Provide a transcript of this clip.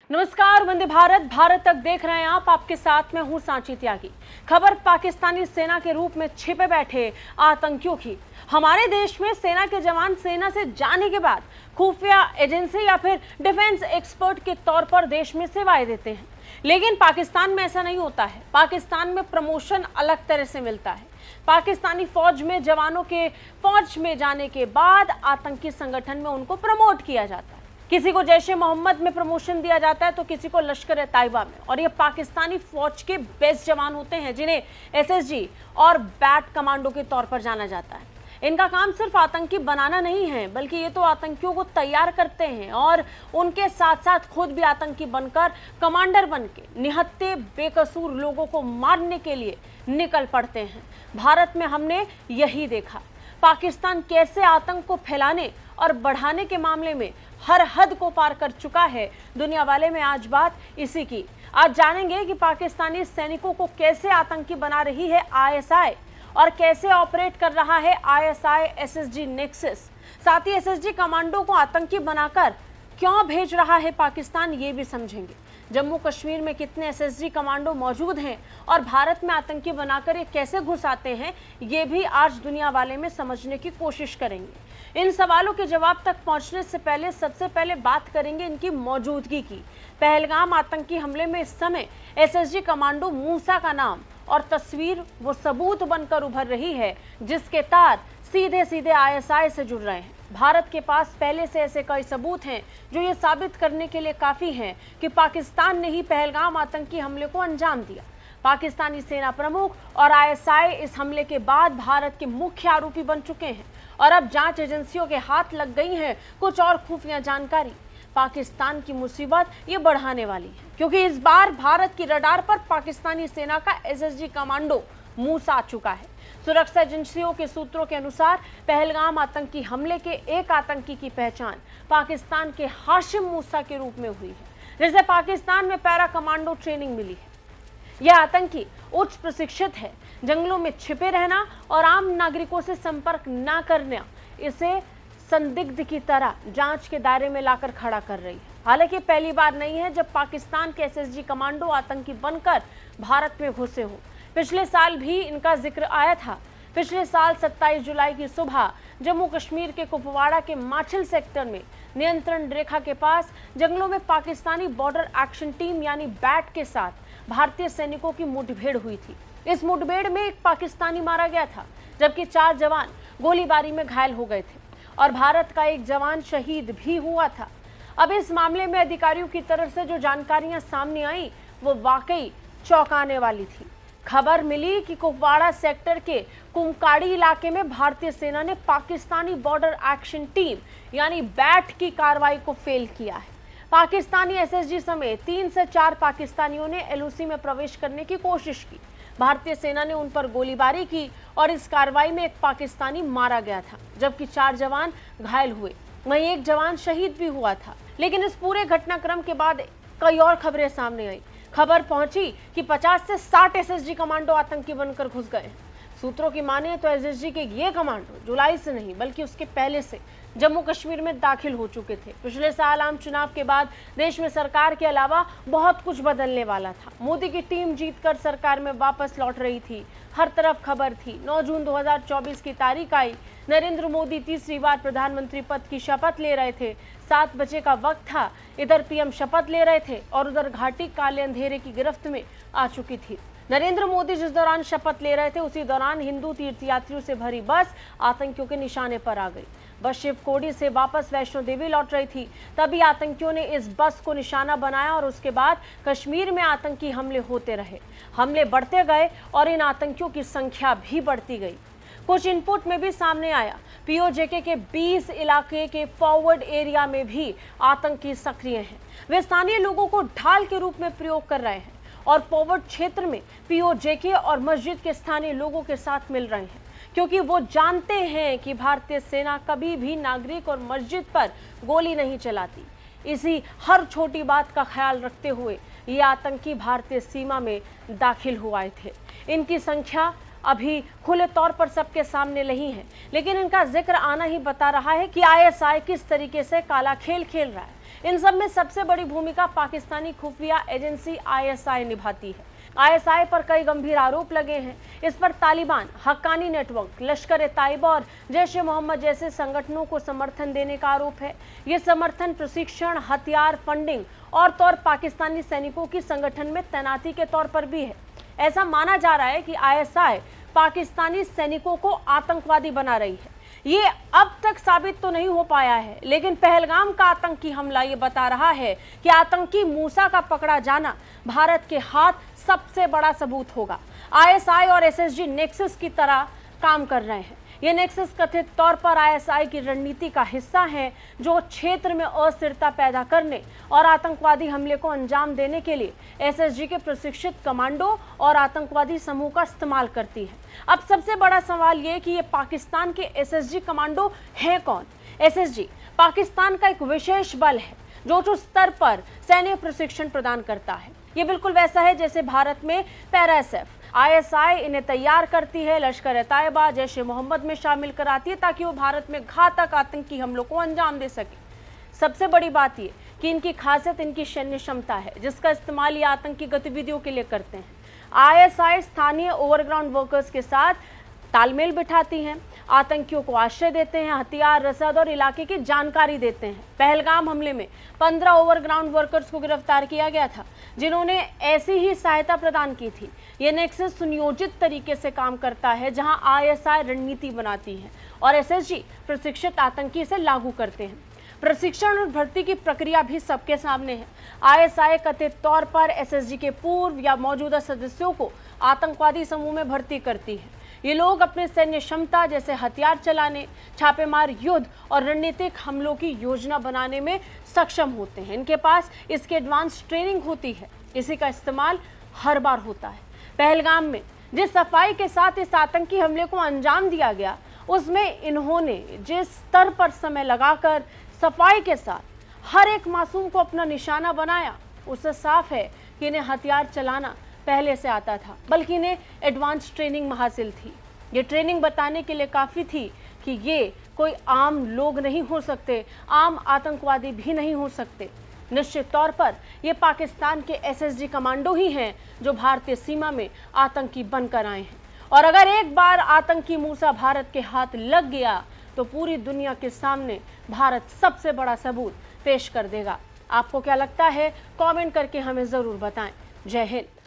नमस्कार, वंदे भारत भारत तक देख रहे हैं आप। आपके साथ में हूं सांची त्यागी। खबर पाकिस्तानी सेना के रूप में छिपे बैठे आतंकियों की। हमारे देश में सेना के जवान सेना से जाने के बाद खुफिया एजेंसी या फिर डिफेंस एक्सपर्ट के तौर पर देश में सेवाएं देते हैं, लेकिन पाकिस्तान में ऐसा नहीं होता है। पाकिस्तान में प्रमोशन अलग तरह से मिलता है। पाकिस्तानी फौज में जवानों के फौज में जाने के बाद आतंकी संगठन में उनको प्रमोट किया जाता है। किसी को जैश ए मोहम्मद में प्रमोशन दिया जाता है तो किसी को लश्कर ए तैयबा में। और ये पाकिस्तानी फौज के बेस्ट जवान होते हैं जिन्हें एसएसजी और बैट कमांडो के तौर पर जाना जाता है। इनका काम सिर्फ आतंकी बनाना नहीं है, बल्कि ये तो आतंकियों को तैयार करते हैं और उनके साथ साथ खुद भी आतंकी बनकर कमांडर बनके निहत्थे बेकसूर लोगों को मारने के लिए निकल पड़ते हैं। भारत में हमने यही देखा। पाकिस्तान कैसे आतंक को फैलाने और बढ़ाने के मामले में हर हद को पार कर चुका है। दुनिया वाले में आज बात इसी की। आज जानेंगे कि पाकिस्तानी सैनिकों को कैसे आतंकी बना रही है आईएसआई और कैसे ऑपरेट कर रहा है आईएसआई एसएसजी नेक्सस। साथ ही एसएसजी कमांडो को आतंकी बनाकर क्यों भेज रहा है पाकिस्तान, ये भी समझेंगे। जम्मू कश्मीर में कितने एसएसजी कमांडो मौजूद हैं और भारत में आतंकी बनाकर ये कैसे घुस आते हैं, ये भी आज दुनिया वाले में समझने की कोशिश करेंगे। इन सवालों के जवाब तक पहुंचने से पहले सबसे पहले बात करेंगे इनकी मौजूदगी की। पहलगाम आतंकी हमले में इस समय एसएसजी कमांडो मूसा का नाम और तस्वीर वो सबूत बनकर उभर रही है जिसके तार सीधे सीधे आईएसआई से जुड़ रहे हैं। भारत के पास पहले से ऐसे कई सबूत हैं जो ये साबित करने के लिए काफी हैं कि पाकिस्तान ने ही पहलगाम आतंकी हमले को अंजाम दिया। पाकिस्तानी सेना प्रमुख और आईएसआई इस हमले के बाद भारत के मुख्य आरोपी बन चुके हैं और अब जांच एजेंसियों के हाथ लग गई है कुछ और खुफिया जानकारी। पाकिस्तान की मुसीबत ये बढ़ाने वाली है, क्योंकि इस बार भारत की रडार पर पाकिस्तानी सेना का एसएसजी कमांडो मूसा आ चुका है। सुरक्षा एजेंसियों के सूत्रों के अनुसार पहलगाम आतंकी हमले के एक आतंकी की पहचान पाकिस्तान के हाशिम मूसा के रूप में हुई है, जिसे पाकिस्तान में पैरा कमांडो ट्रेनिंग मिली है। यह आतंकी उच्च प्रशिक्षित है। जंगलों में छिपे रहना और आम नागरिकों से संपर्क न करना इसे संदिग्ध की तरह जांच के दायरे में लाकर खड़ा कर रही है। हालांकि पहली बार नहीं है जब पाकिस्तान के एसएसजी कमांडो आतंकी बनकर भारत में घुसे हो। पिछले साल भी इनका जिक्र आया था। पिछले साल 27 जुलाई की सुबह जम्मू कश्मीर के कुपवाड़ा के माछिल सेक्टर में नियंत्रण रेखा के पास जंगलों में पाकिस्तानी बॉर्डर एक्शन टीम यानी बैट के साथ भारतीय सैनिकों की मुठभेड़ हुई थी। इस मुठभेड़ में एक पाकिस्तानी मारा गया था, जबकि 4 जवान गोलीबारी में घायल हो गए थे और भारत का एक जवान शहीद भी हुआ था। अब इस मामले में अधिकारियों की तरफ से जो जानकारियां सामने आई वो वाकई चौंकाने वाली थी। खबर मिली कि कुपवाड़ा सेक्टर के कुमकाड़ी इलाके में भारतीय सेना ने पाकिस्तानी बॉर्डर एक्शन टीम यानी बैट की कार्रवाई को फेल किया है। पाकिस्तानी एसएसजी समेत 3 से 4 पाकिस्तानियों ने एलओसी में प्रवेश करने की कोशिश की। भारतीय सेना ने उन पर गोलीबारी की और इस कार्रवाई में एक पाकिस्तानी मारा गया था, जबकि 4 जवान घायल हुए। वहीं एक जवान शहीद भी हुआ था। लेकिन इस पूरे घटनाक्रम के बाद कई और खबरें सामने आई। खबर पहुंची कि 50 से 60 एसएसजी कमांडो आतंकी बनकर घुस गए। सूत्रों की माने तो एसएसजी के ये कमांडो जुलाई से नहीं बल्कि उसके पहले से जम्मू कश्मीर में दाखिल हो चुके थे। पिछले साल आम चुनाव के बाद देश में सरकार के अलावा बहुत कुछ बदलने वाला था। मोदी की टीम जीतकर सरकार में वापस लौट रही थी। हर तरफ खबर थी। 9 जून 2024 की तारीख आई। नरेंद्र मोदी तीसरी बार प्रधानमंत्री पद की शपथ ले रहे थे। 7 बजे का वक्त था। इधर पीएम शपथ ले रहे थे और उधर घाटी काले अंधेरे की गिरफ्त में आ चुकी थी। नरेंद्र मोदी जिस दौरान शपथ ले रहे थे उसी दौरान हिंदू तीर्थयात्रियों से भरी बस आतंकियों के निशाने पर आ गई। बस शिवकोड़ी से वापस वैष्णो देवी लौट रही थी। तभी आतंकियों ने इस बस को निशाना बनाया और उसके बाद कश्मीर में आतंकी हमले होते रहे। हमले बढ़ते गए और इन आतंकियों की संख्या भी बढ़ती गई। कुछ इनपुट में भी सामने आया। पीओजेके के 20 इलाके के फॉरवर्ड एरिया में भी आतंकी सक्रिय हैं। वे स्थानीय लोगों को ढाल के रूप में प्रयोग कर रहे हैं और फॉरवर्ड क्षेत्र में पीओजेके और मस्जिद के स्थानीय लोगों के साथ मिल रहे हैं, क्योंकि वो जानते हैं कि भारतीय सेना कभी भी नागरिक और मस्जिद पर गोली नहीं चलाती। इसी हर छोटी बात का ख्याल रखते हुए ये आतंकी भारतीय सीमा में दाखिल हुए थे। इनकी संख्या अभी खुले तौर पर सबके सामने नहीं है, लेकिन इनका जिक्र आना ही बता रहा है कि आईएसआई किस तरीके से काला खेल खेल रहा है। इन सब में सबसे बड़ी भूमिका पाकिस्तानी खुफिया एजेंसी आईएसआई निभाती है। आईएसआई पर कई गंभीर आरोप लगे हैं। इस पर तालिबान, हक्कानी नेटवर्क, लश्कर-ए-तैयबा और जैश-ए-मोहम्मद जैसे संगठनों को समर्थन देने का आरोप है। ये समर्थन प्रशिक्षण, हथियार, फंडिंग और तौर पाकिस्तानी सैनिकों की संगठन में तैनाती के तौर पर भी है। ऐसा माना जा रहा है कि आईएसआई पाकिस्तानी सैनिकों को आतंकवादी बना रही है। ये अब तक साबित तो नहीं हो पाया है, लेकिन पहलगाम का आतंकी हमला ये बता रहा है कि आतंकी मूसा का पकड़ा जाना भारत के हाथ सबसे बड़ा सबूत होगा। आईएसआई और एसएसजी नेक्सस की तरह काम कर रहे हैं। ये नेक्सस कथित तौर पर आईएसआई की रणनीति का हिस्सा है, जो क्षेत्र में अस्थिरता पैदा करने और आतंकवादी हमले को अंजाम देने के लिए एसएसजी के प्रशिक्षित कमांडो और आतंकवादी समूह का इस्तेमाल करती है। अब सबसे बड़ा सवाल ये कि ये पाकिस्तान के एसएसजी कमांडो हैं कौन? एसएसजी पाकिस्तान का एक विशेष बल है जो उच्च स्तर पर सैन्य प्रशिक्षण प्रदान करता है। ये बिल्कुल वैसा है जैसे भारत में पैराएसएफ। आईएसआई इन्हें तैयार करती है, लश्कर-ए-तैयबा, जैश-ए-मोहम्मद में शामिल कराती है ताकि वो भारत में घातक आतंकी हमलों को अंजाम दे सके। सबसे बड़ी बात ये कि इनकी खासियत इनकी सैन्य क्षमता है, जिसका इस्तेमाल ये आतंकी गतिविधियों के लिए करते हैं। आईएसआई स्थानीय ओवरग्राउंड वर्कर्स के साथ तालमेल बिठाती हैं, आतंकियों को आश्रय देते हैं, हथियार, रसद और इलाके की जानकारी देते हैं। पहलगाम हमले में 15 ओवरग्राउंड वर्कर्स को गिरफ्तार किया गया था, जिन्होंने ऐसी ही सहायता प्रदान की थी। ये नेक्सस सुनियोजित तरीके से काम करता है, जहां आईएसआई रणनीति बनाती है और एसएसजी प्रशिक्षित आतंकी इसे लागू करते हैं। प्रशिक्षण और भर्ती की प्रक्रिया भी सबके सामने है। आईएसआई कथित तौर पर एसएसजी के पूर्व या मौजूदा सदस्यों को आतंकवादी समूह में भर्ती करती है। ये लोग अपने सैन्य क्षमता जैसे हथियार चलाने, छापेमार युद्ध और रणनीतिक हमलों की योजना बनाने में सक्षम होते हैं। इनके पास इसकी एडवांस ट्रेनिंग होती है। इसी का इस्तेमाल हर बार होता है। पहलगाम में जिस सफाई के साथ इस आतंकी हमले को अंजाम दिया गया, उसमें इन्होंने जिस स्तर पर समय लगाकर सफाई के साथ हर एक मासूम को अपना निशाना बनाया, उससे साफ है कि इन्हें हथियार चलाना पहले से आता था, बल्कि इन्हें एडवांस ट्रेनिंग हासिल थी। ये ट्रेनिंग बताने के लिए काफ़ी थी कि ये कोई आम लोग नहीं हो सकते, आम आतंकवादी भी नहीं हो सकते। निश्चित तौर पर ये पाकिस्तान के एसएसजी कमांडो ही हैं जो भारतीय सीमा में आतंकी बनकर आए हैं। और अगर एक बार आतंकी मूसा भारत के हाथ लग गया तो पूरी दुनिया के सामने भारत सबसे बड़ा सबूत पेश कर देगा। आपको क्या लगता है? कमेंट करके हमें ज़रूर बताएं। जय हिंद।